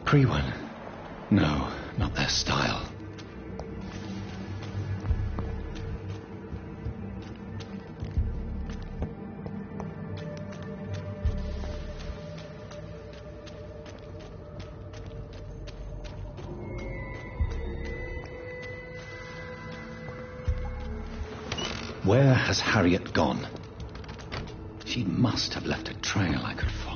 Pre-one? No, not their style. Where has Harriet gone? She must have left a trail I could follow.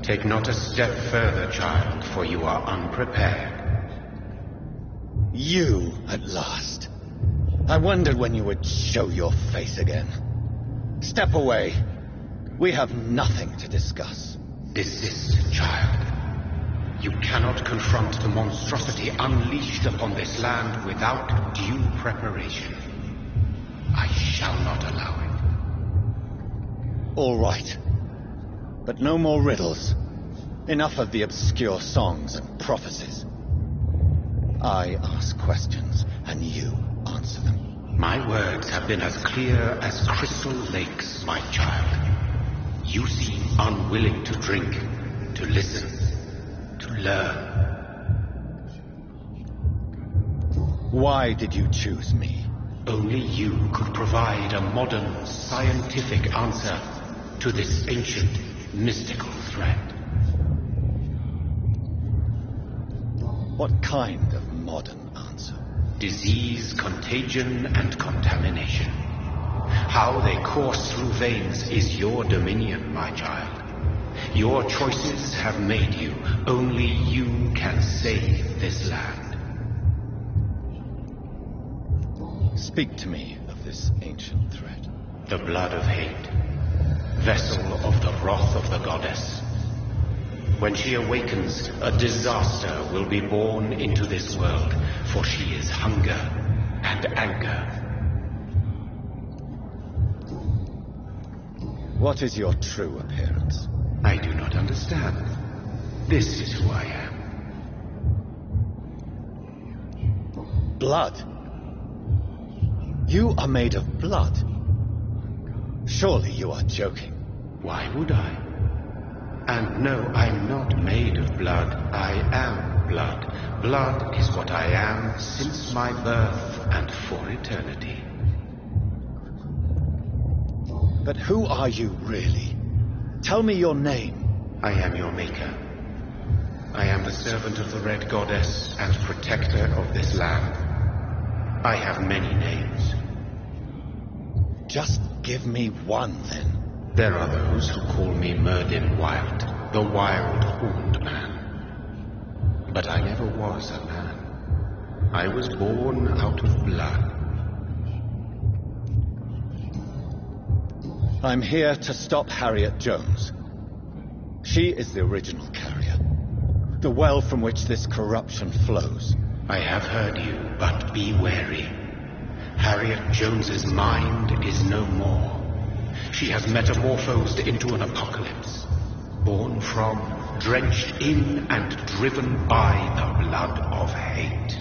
Take not a step further, child, for you are unprepared. You, at last. I wondered when you would show your face again. Step away. We have nothing to discuss. Desist, child. You cannot confront the monstrosity unleashed upon this land without due preparation. I shall not allow it. All right. But no more riddles. Enough of the obscure songs and prophecies. I ask questions, and you answer them. My words have been as clear as crystal lakes, my child. You seem unwilling to drink, to listen, to learn. Why did you choose me? Only you could provide a modern, scientific answer to this ancient, mystical threat. What kind of modern answer? Disease, contagion, and contamination. How they course through veins is your dominion, my child. Your choices have made you. Only you can save this land. Speak to me of this ancient threat. The blood of hate. Vessel of the wrath of the goddess. When she awakens, a disaster will be born into this world, for she is hunger and anger. What is your true appearance? I do not understand. This is who I am. Blood? You are made of blood. Surely you are joking. Why would I? And no, I'm not made of blood. I am blood. Blood is what I am since my birth and for eternity. But who are you really? Tell me your name. I am your maker. I am the servant of the Red Goddess and protector of this land. I have many names. Just give me one, then. There are those who call me Merlin Wild, the Wild Horned Man. But I never was a man. I was born out of blood. I'm here to stop Harriet Jones. She is the original carrier. The well from which this corruption flows. I have heard you, but be wary. Harriet Jones's mind is no more. She has metamorphosed into an apocalypse. Born from, drenched in, and driven by the blood of hate.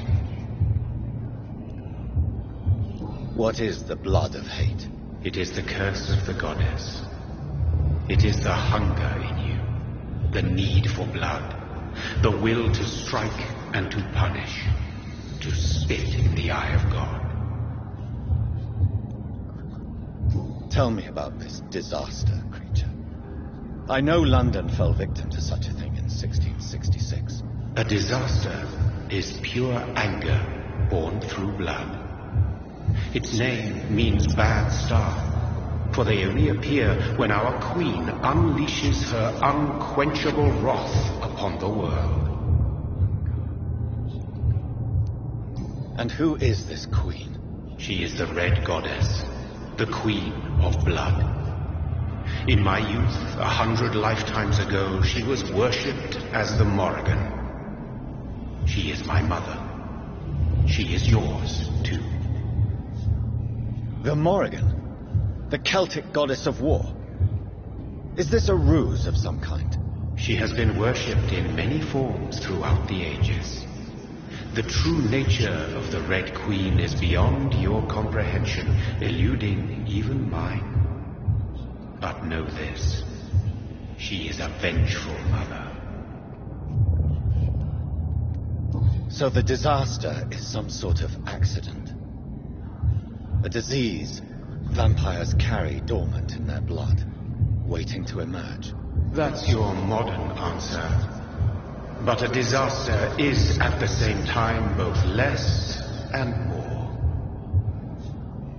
What is the blood of hate? It is the curse of the goddess. It is the hunger in you, the need for blood, the will to strike and to punish, to spit in the eye of God. Tell me about this disaster, creature. I know London fell victim to such a thing in 1666. A disaster is pure anger born through blood. Its name means bad star, for they only appear when our queen unleashes her unquenchable wrath upon the world. And who is this queen? She is the Red Goddess, the Queen of Blood. In my youth, 100 lifetimes ago, she was worshipped as the Morrigan. She is my mother. She is yours, too. The Morrigan? The Celtic goddess of war? Is this a ruse of some kind? She has been worshipped in many forms throughout the ages. The true nature of the Red Queen is beyond your comprehension, eluding even mine. But know this, she is a vengeful mother. So the disaster is some sort of accident. A disease vampires carry dormant in their blood, waiting to emerge. That's your modern answer. But a disaster is at the same time both less and more.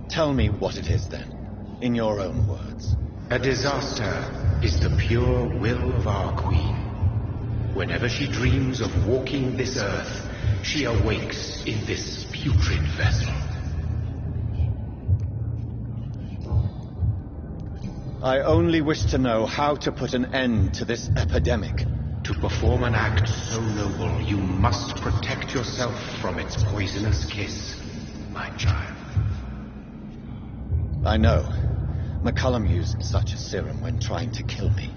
Tell me what it is then, in your own words. A disaster is the pure will of our queen. Whenever she dreams of walking this earth, she awakes in this putrid vessel. I only wish to know how to put an end to this epidemic. To perform an act so noble, you must protect yourself from its poisonous kiss, my child. I know. McCullum used such a serum when trying to kill me.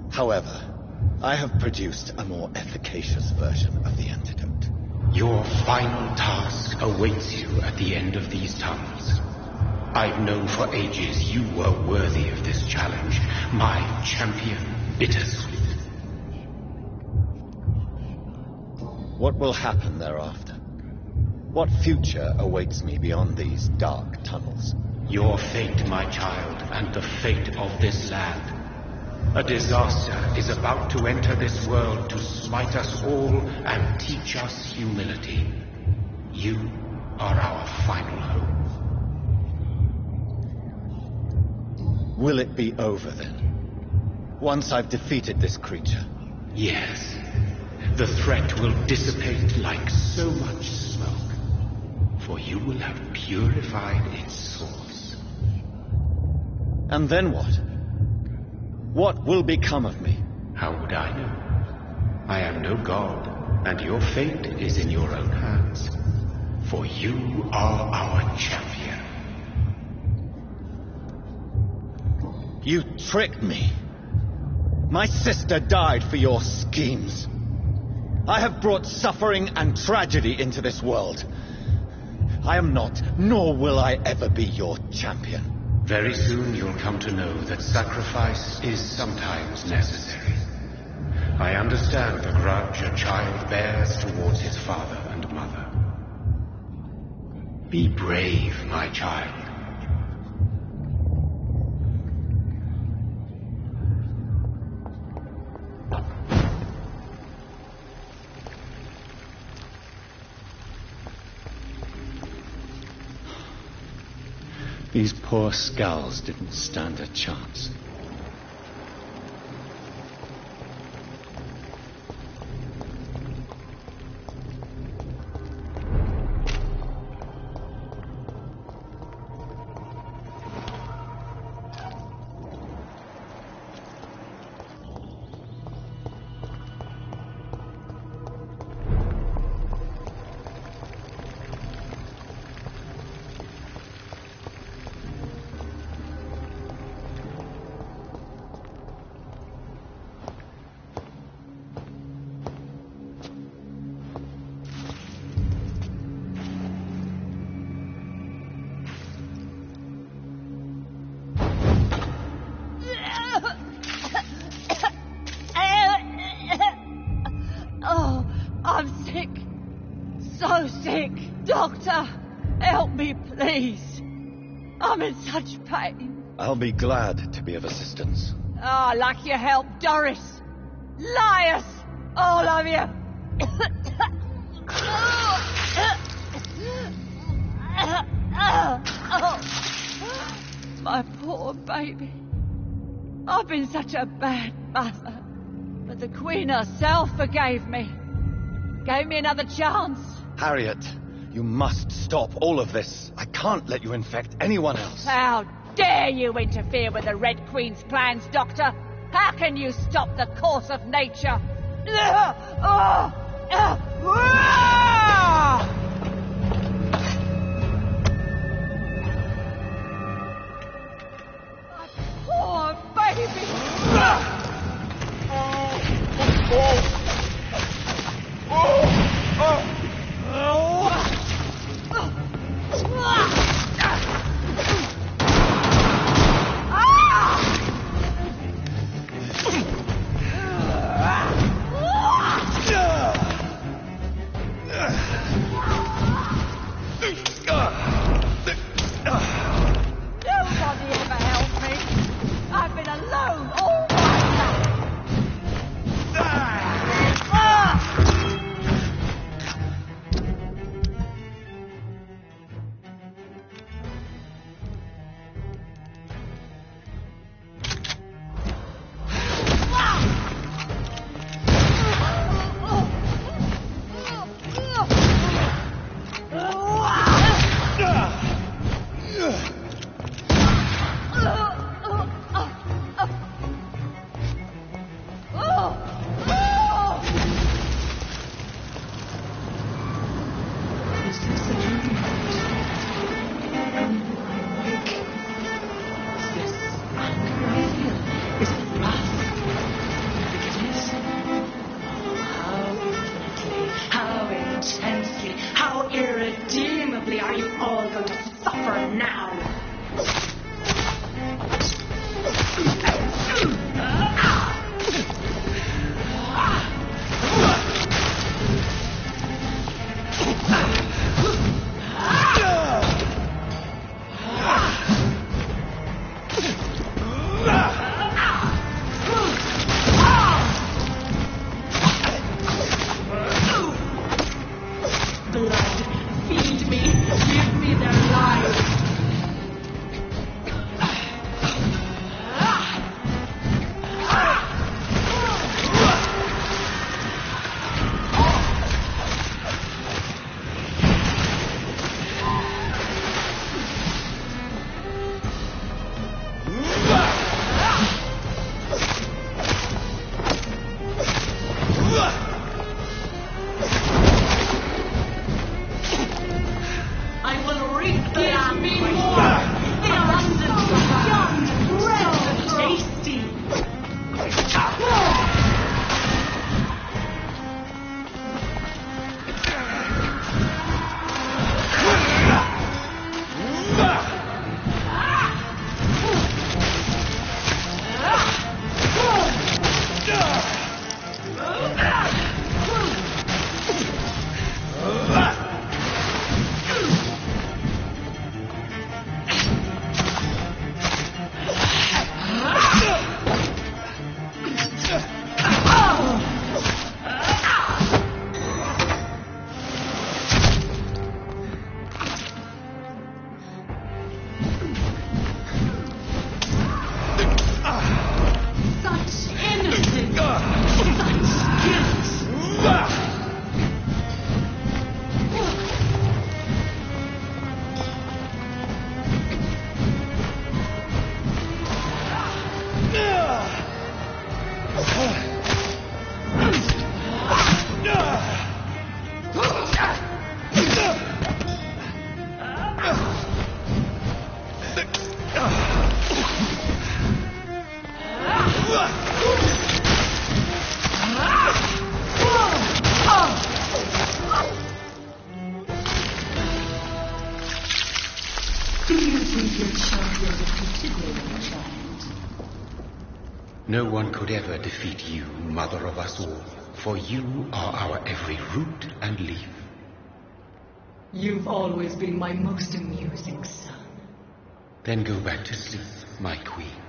However, I have produced a more efficacious version of the antidote. Your final task awaits you at the end of these tunnels. I've known for ages you were worthy of this challenge, my champion, Bittersweet. What will happen thereafter? What future awaits me beyond these dark tunnels? Your fate, my child, and the fate of this land. A disaster is about to enter this world to smite us all and teach us humility. You are our final hope. Will it be over then? Once I've defeated this creature? Yes. The threat will dissipate like so much smoke, for you will have purified its source. And then what? What will become of me? How would I know? I am no god, and your fate is in your own hands. For you are our champion. You tricked me. My sister died for your schemes. I have brought suffering and tragedy into this world. I am not, nor will I ever be your champion. Very soon you'll come to know that sacrifice is sometimes necessary. I understand the grudge a child bears towards his father and mother. Be brave, my child. These poor skulls didn't stand a chance. Doctor, help me, please. I'm in such pain. I'll be glad to be of assistance. Ah, like your help, Doris. Liars, all of you. My poor baby. I've been such a bad mother. But the Queen herself forgave me. Gave me another chance. Harriet, you must stop all of this. I can't let you infect anyone else. How dare you interfere with the Red Queen's plans, Doctor? How can you stop the course of nature? My poor baby! Nobody ever helped me. I've been alone all my No one could ever defeat you, mother of us all, for you are our every root and leaf. You've always been my most amusing son. Then go back to sleep, my queen,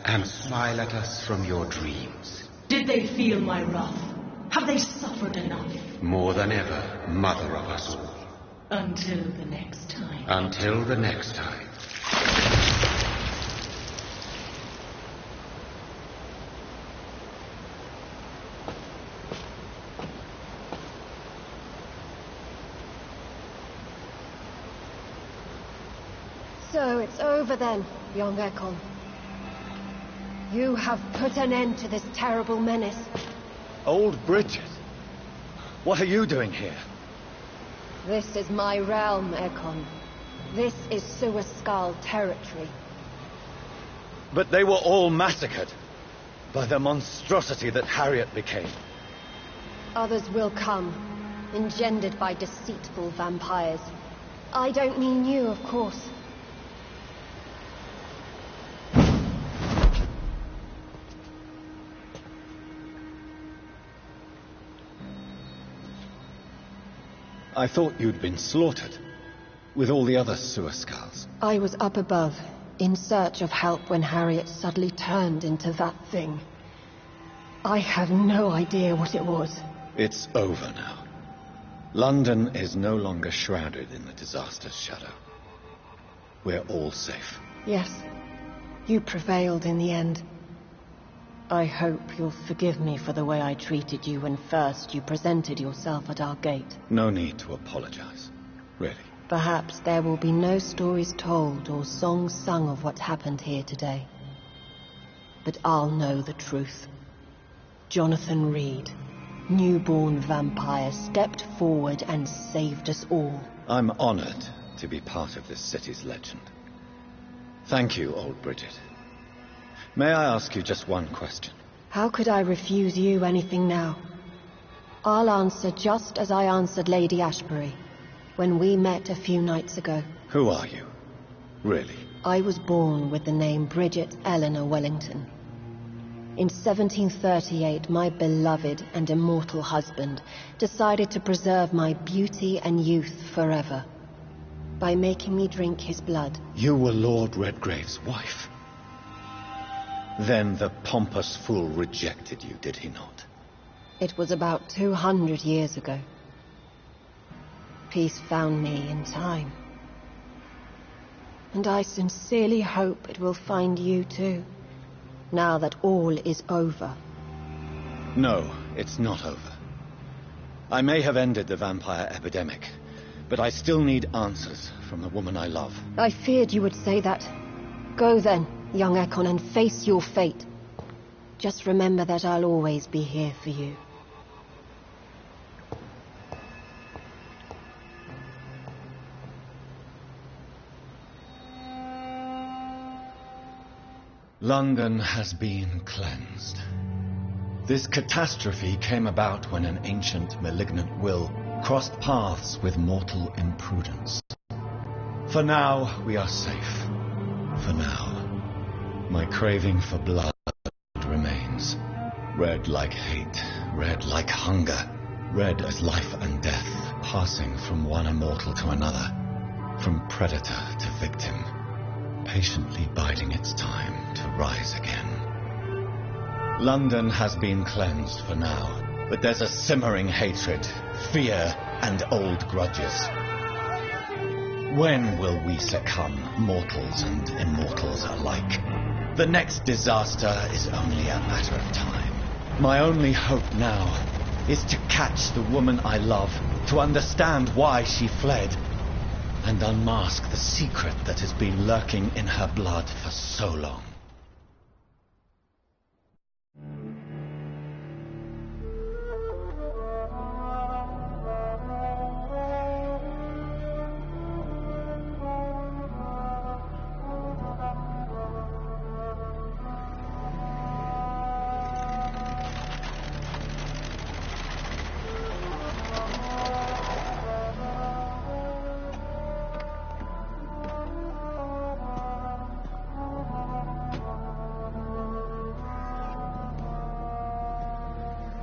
and smile at us from your dreams. Did they feel my wrath? Have they suffered enough? More than ever, mother of us all. Until the next time. Until the next time. So it's over then, young Ekon. You have put an end to this terrible menace. Old Bridget? What are you doing here? This is my realm, Ekon. This is Suaskal territory. But they were all massacred by the monstrosity that Harriet became. Others will come, engendered by deceitful vampires. I don't mean you, of course. I thought you'd been slaughtered, with all the other Suaskals. I was up above, in search of help when Harriet suddenly turned into that thing. I have no idea what it was. It's over now. London is no longer shrouded in the disaster's shadow. We're all safe. Yes, you prevailed in the end. I hope you'll forgive me for the way I treated you when first you presented yourself at our gate. No need to apologize, really. Perhaps there will be no stories told or songs sung of what happened here today. But I'll know the truth. Jonathan Reed, newborn vampire, stepped forward and saved us all. I'm honored to be part of this city's legend. Thank you, old Bridget. May I ask you just one question? How could I refuse you anything now? I'll answer just as I answered Lady Ashbury when we met a few nights ago. Who are you? Really? I was born with the name Bridget Eleanor Wellington. In 1738, my beloved and immortal husband decided to preserve my beauty and youth forever by making me drink his blood. You were Lord Redgrave's wife. Then the pompous fool rejected you, did he not? It was about 200 years ago. Peace found me in time. And I sincerely hope it will find you too, now that all is over. No, it's not over. I may have ended the vampire epidemic, but I still need answers from the woman I love. I feared you would say that. Go then, young Ekon, and face your fate. Just remember that I'll always be here for you. London has been cleansed. This catastrophe came about when an ancient malignant will crossed paths with mortal imprudence. For now, we are safe. For now. My craving for blood remains. Red like hate, red like hunger. Red as life and death, passing from one immortal to another. From predator to victim. Patiently biding its time to rise again. London has been cleansed for now, but there's a simmering hatred, fear, and old grudges. When will we succumb, mortals and immortals alike? The next disaster is only a matter of time. My only hope now is to catch the woman I love, to understand why she fled, and unmask the secret that has been lurking in her blood for so long.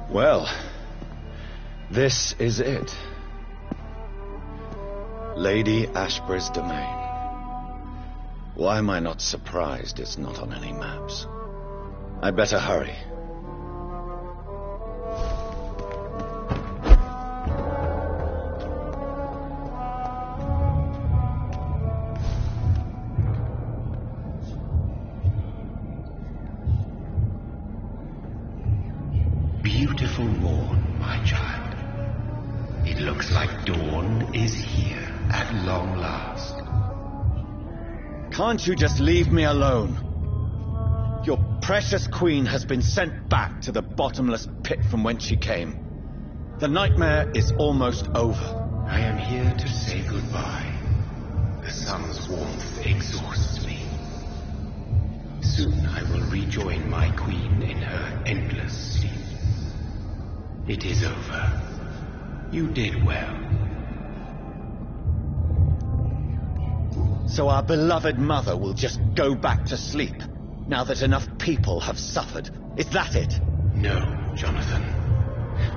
Well, this is it. Lady Ashbury's domain. Why am I not surprised it's not on any maps? I'd better hurry. Beautiful morn, my child. It looks like dawn is here at long last. Can't you just leave me alone? Your precious queen has been sent back to the bottomless pit from whence she came. The nightmare is almost over. I am here to say goodbye. The sun's warmth exhausts me. Soon I will rejoin my queen in her endless sleep. It is over. You did well. So our beloved mother will just go back to sleep, now that enough people have suffered. Is that it? No, Jonathan.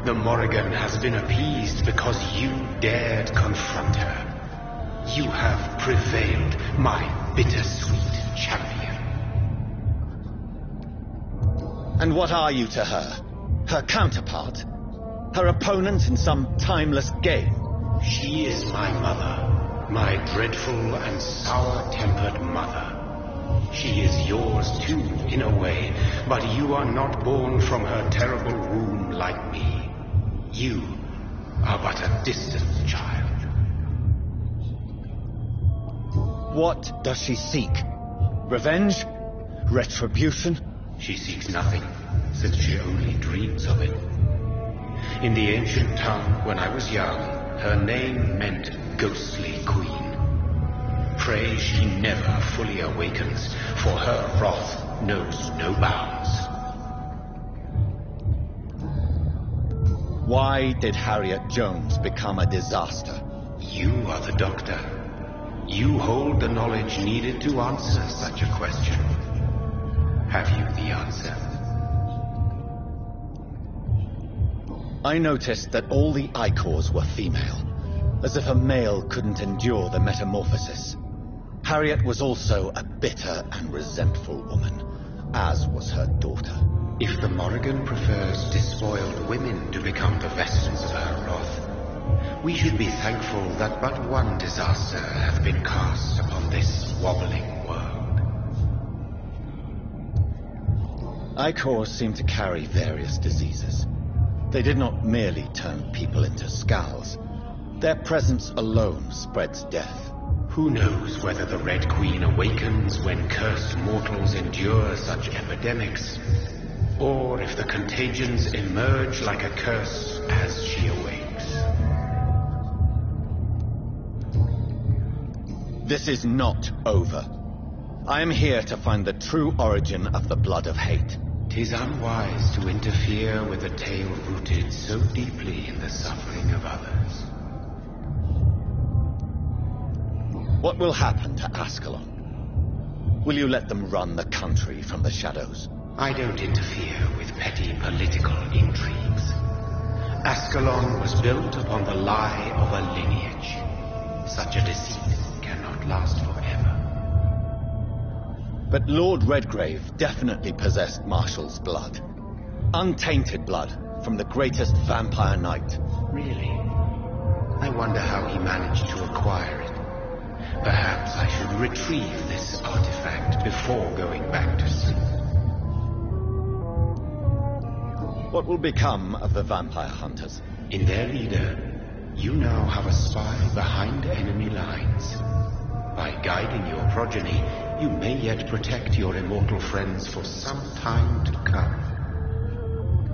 The Morrigan has been appeased because you dared confront her. You have prevailed, my bittersweet champion. And what are you to her? Her counterpart? Her opponent in some timeless game? She is my mother, my dreadful and sour-tempered mother. She is yours too, in a way, but you are not born from her terrible womb like me. You are but a distant child. What does she seek? Revenge? Retribution? She seeks nothing, since she only dreams of it. In the ancient tongue, when I was young, her name meant Ghostly Queen. Pray she never fully awakens, for her wrath knows no bounds. Why did Harriet Jones become a disaster? You are the doctor. You hold the knowledge needed to answer such a question. Have you the answer? I noticed that all the Icors were female, as if a male couldn't endure the metamorphosis. Harriet was also a bitter and resentful woman, as was her daughter. If the Morrigan prefers despoiled women to become the vessels of her wrath, we should be thankful that but one disaster hath been cast upon this wobbling world. Icors seem to carry various diseases. They did not merely turn people into skulls. Their presence alone spreads death. Who knows whether the Red Queen awakens when cursed mortals endure such epidemics, or if the contagions emerge like a curse as she awakes. This is not over. I am here to find the true origin of the blood of hate. 'Tis unwise to interfere with a tale rooted so deeply in the suffering of others. What will happen to Ascalon? Will you let them run the country from the shadows? I don't interfere with petty political intrigues. Ascalon was built upon the lie of a lineage. Such a deceit cannot last forever. But Lord Redgrave definitely possessed Marshall's blood. Untainted blood from the greatest vampire knight. Really? I wonder how he managed to acquire it. Perhaps I should retrieve this artifact before going back to sleep. What will become of the vampire hunters? In their leader, you now have a spy behind enemy lines. By guiding your progeny, you may yet protect your immortal friends for some time to come.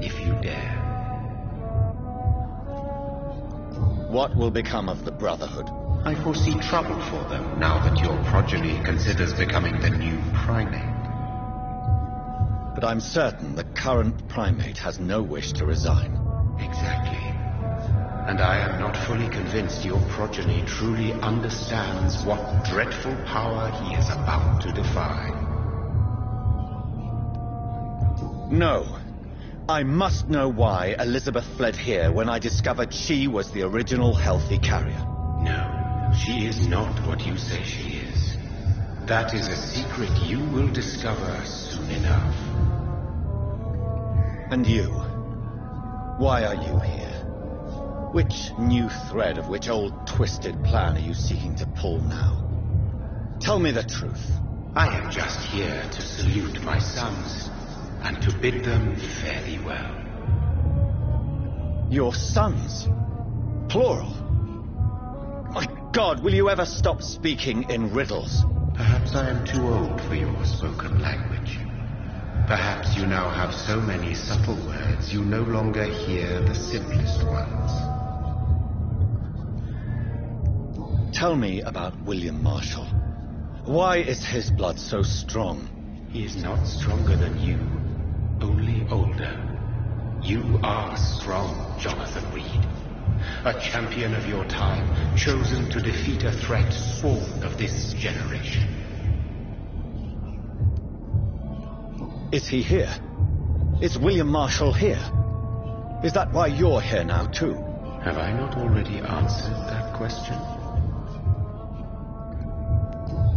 If you dare. What will become of the Brotherhood? I foresee trouble for them now that your progeny considers becoming the new primate. But I'm certain the current primate has no wish to resign. Exactly. And I am not fully convinced your progeny truly understands what dreadful power he is about to defy. No. I must know why Elizabeth fled here when I discovered she was the original healthy carrier. No, she is not what you say she is. That is a secret you will discover soon enough. And you? Why are you here? Which new thread of which old twisted plan are you seeking to pull now? Tell me the truth. I am just here to salute my sons, and to bid them fare thee well. Your sons? Plural? My God, will you ever stop speaking in riddles? Perhaps I am too old for your spoken language. Perhaps you now have so many subtle words you no longer hear the simplest ones. Tell me about William Marshall. Why is his blood so strong? He is not stronger than you, only older. You are strong, Jonathan Reed. A champion of your time, chosen to defeat a threat spawned of this generation. Is he here? Is William Marshall here? Is that why you're here now, too? Have I not already answered that question?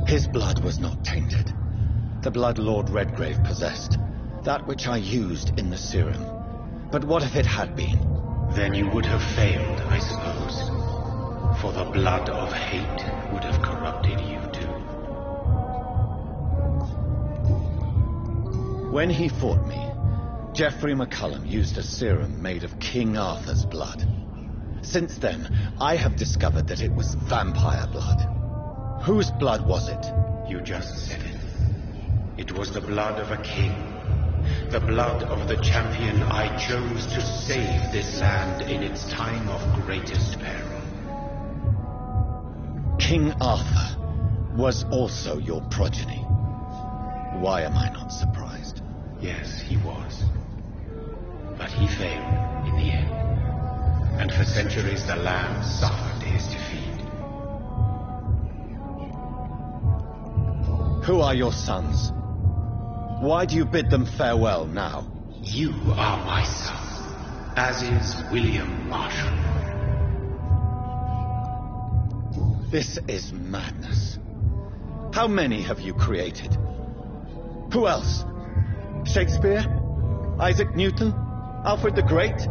His blood was not tainted. The blood Lord Redgrave possessed. That which I used in the serum. But what if it had been? Then you would have failed, I suppose. For the blood of hate would have corrupted you too. When he fought me, Geoffrey McCullum used a serum made of King Arthur's blood. Since then, I have discovered that it was vampire blood. Whose blood was it? You just said it. It was the blood of a king. The blood of the champion I chose to save this land in its time of greatest peril. King Arthur was also your progeny. Why am I not surprised? Yes, he was. But he failed in the end. And for centuries the land suffered his defeat. Who are your sons? Why do you bid them farewell now? You are my son, as is William Marshall. This is madness. How many have you created? Who else? Shakespeare? Isaac Newton? Alfred the Great?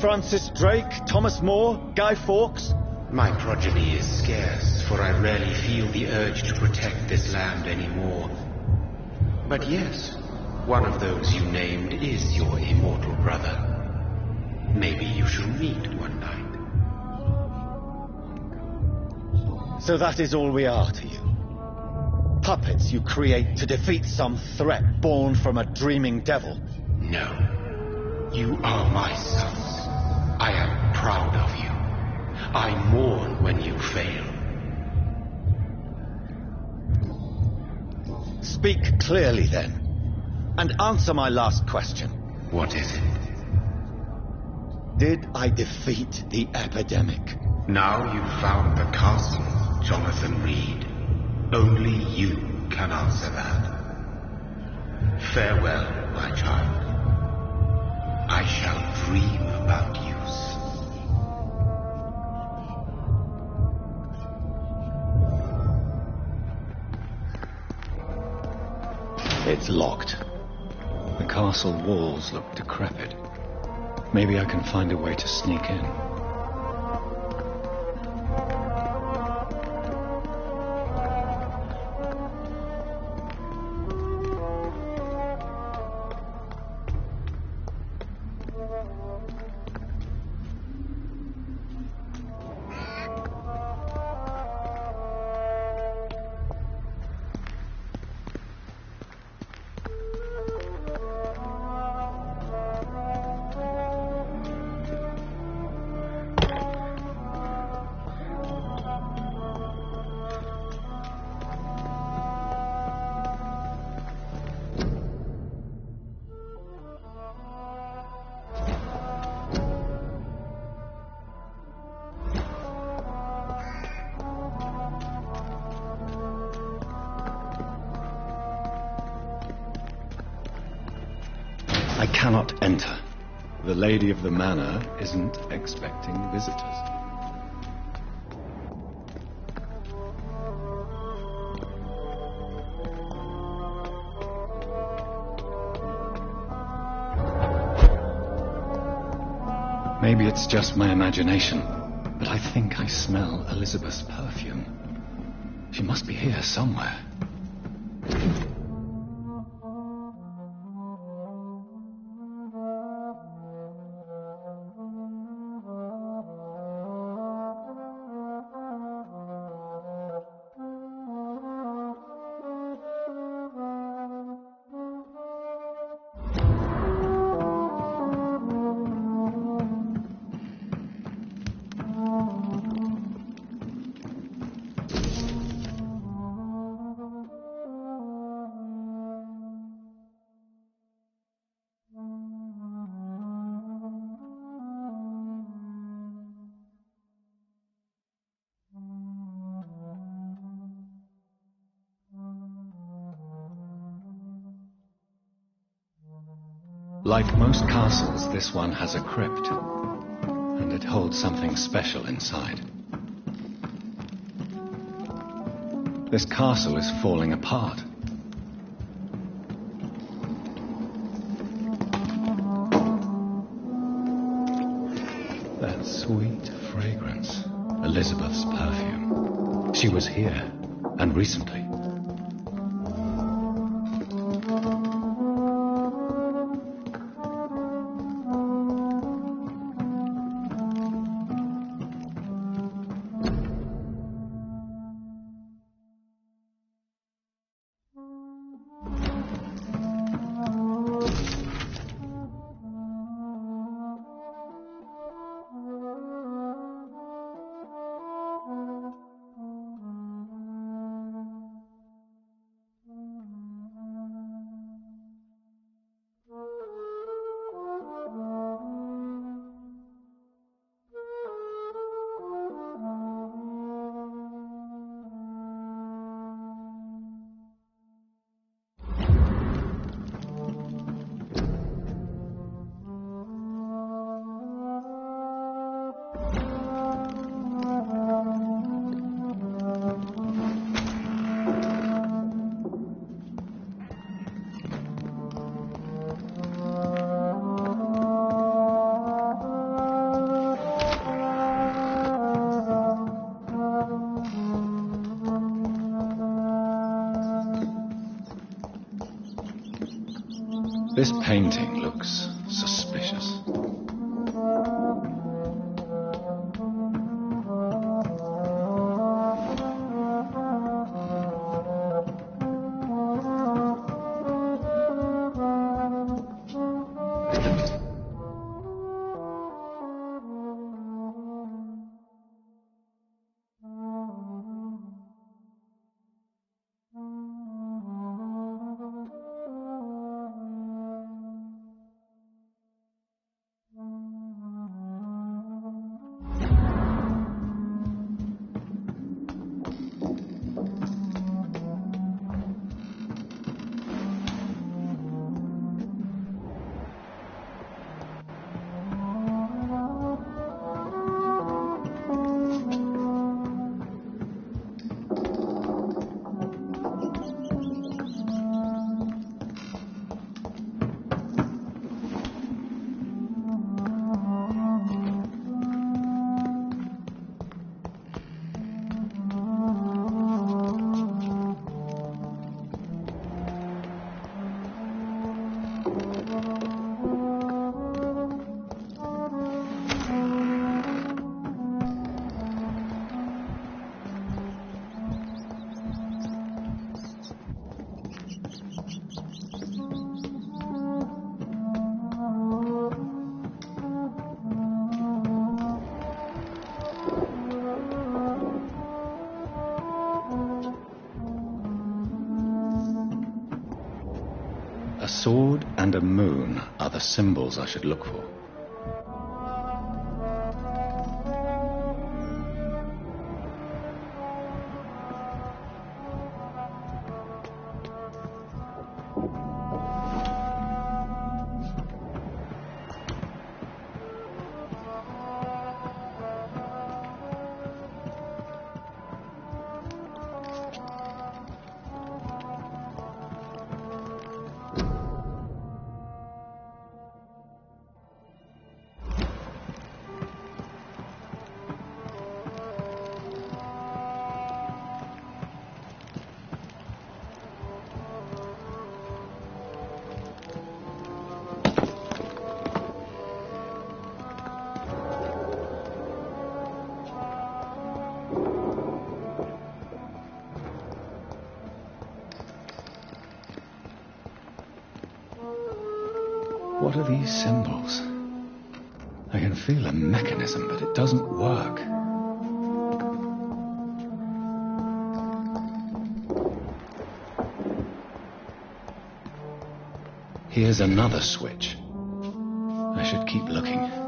Francis Drake? Thomas More? Guy Fawkes? My progeny is scarce, for I rarely feel the urge to protect this land anymore. But yes, one of those you named is your immortal brother. Maybe you shall meet one night. So that is all we are to you? Puppets you create to defeat some threat born from a dreaming devil? No. You are my sons. I am proud of you. I mourn when you fail. Speak clearly, then, and answer my last question. What is it? Did I defeat the epidemic? Now you've found the castle, Jonathan Reed. Only you can answer that. Farewell, my child. I shall dream about you. It's locked. The castle walls look decrepit. Maybe I can find a way to sneak in. I cannot enter. The lady of the manor isn't expecting visitors. Maybe it's just my imagination, but I think I smell Elizabeth's perfume. She must be here somewhere. Like most castles, this one has a crypt, and it holds something special inside. This castle is falling apart. That sweet fragrance, Elizabeth's perfume. She was here, and recently. This painting looks suspicious. A sword and a moon are the symbols I should look for. What are these symbols? I can feel a mechanism, but it doesn't work. Here's another switch. I should keep looking.